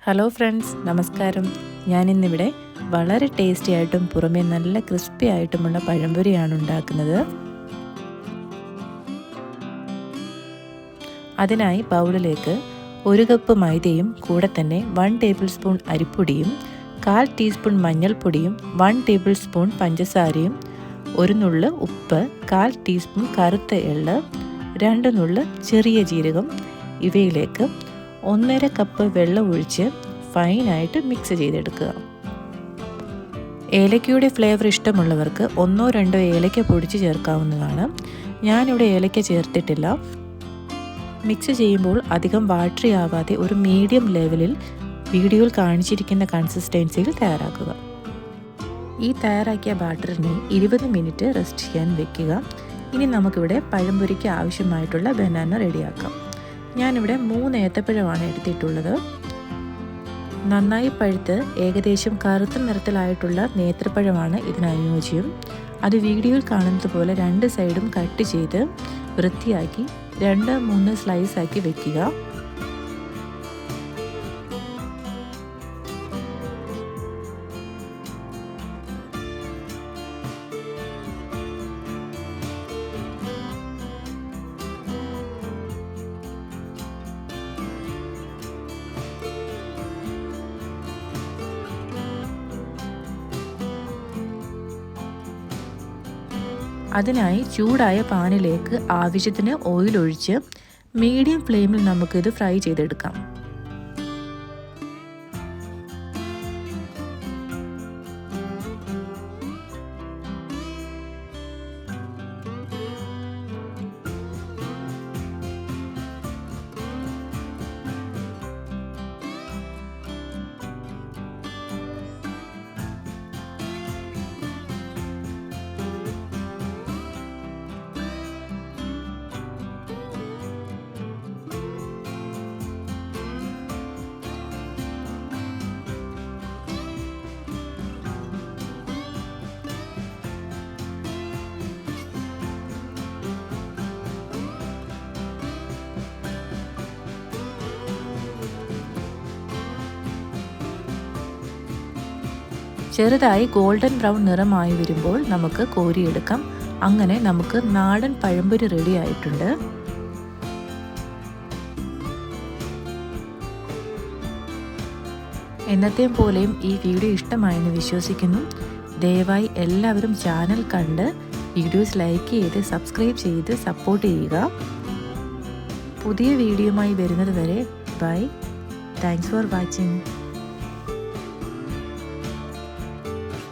Hello friends, നമസ്കാരം. ഞാനിന്നിവിടെ വളരെ ടേസ്റ്റി ആയിട്ടും പുറമേ നല്ല ക്രിസ്പി ആയിട്ടുമുള്ള പഴംപൊരിയാണ് ഉണ്ടാക്കുന്നത്. അതിനായി ബൗളിലേക്ക് 1 കപ്പ് മൈദയും കൂടെ തന്നെ 1 ടേബിൾ സ്പൂൺ അരിപ്പൊടിയും 1/4 ടീസ്പൂൺ മഞ്ഞൾപ്പൊടിയും 1 ടേബിൾ സ്പൂൺ പഞ്ചസാരയും 1 നുള്ള് ഉപ്പ് 1/4 ടീസ്പൂൺ കറുത്ത എള്ള് 2 നുള്ള് ചെറിയ ജീരകം ഇവയിലേക്ക് 1.5 കപ്പ് വെള്ളം ഒഴിച്ച് ഫൈനായിട്ട് മിക്സ് ചെയ്തെടുക്കുക. ഏലക്കയുടെ ഫ്ലേവർ ഇഷ്ടമുള്ളവർക്ക് 1-2 ഏലക്ക പൊടിച്ച് ചേർക്കാവുന്നതാണ്. ഞാനിവിടെ ഏലക്ക ചേർത്തിട്ടില്ല. മിക്സ് ചെയ്യുമ്പോൾ അധികം വാട്ടറി ആവാതെ ഒരു മീഡിയം ലെവലിൽ വീഡിയോയിൽ കാണിച്ചിരിക്കുന്ന കൺസിസ്റ്റൻസിയിൽ തയ്യാറാക്കുക. ഈ തയ്യാറാക്കിയ ബാറ്ററിനെ 20 മിനിറ്റ് റെസ്റ്റ് ചെയ്യാൻ വെക്കുക. ഇനി നമുക്കിവിടെ പഴംപൊരിക്ക് ആവശ്യമായിട്ടുള്ള ബനാന റെഡിയാക്കാം. ഞാനിവിടെ 3 ഏത്തപ്പഴമാണ് എടുത്തിട്ടുള്ളത്. നന്നായി പഴുത്ത് ഏകദേശം കറുത്ത നിറത്തിലായിട്ടുള്ള നേന്ത്രപ്പഴമാണ് ഇതിനനുയോജ്യം. അത് വീഡിയോയിൽ കാണുന്നത് പോലെ 2 സൈഡും കട്ട് ചെയ്ത് വൃത്തിയാക്കി 2-3 സ്ലൈസ് ആക്കി വെക്കുക. അതിനായി ചൂടായ പാനിലേക്ക് ആവശ്യത്തിന് ഓയിൽ ഒഴിച്ച് മീഡിയം ഫ്ലെയിമിൽ നമുക്കിത് ഫ്രൈ ചെയ്തെടുക്കാം. ചെറുതായി ഗോൾഡൻ ബ്രൗൺ നിറമായി വരുമ്പോൾ നമുക്ക് കോരിയെടുക്കാം. അങ്ങനെ നമുക്ക് നാടൻ പഴംപൊരി റെഡി ആയിട്ടുണ്ട്. എന്നത്തെയും പോലെയും ഈ വീഡിയോ ഇഷ്ടമായെന്ന് വിശ്വസിക്കുന്നു. ദയവായി എല്ലാവരും ചാനൽ കണ്ട് വീഡിയോസ് ലൈക്ക് ചെയ്ത് സബ്സ്ക്രൈബ് ചെയ്ത് സപ്പോർട്ട് ചെയ്യുക. പുതിയ വീഡിയോയുമായി വരുന്നത് വരെ ബൈ. Thanks for watching.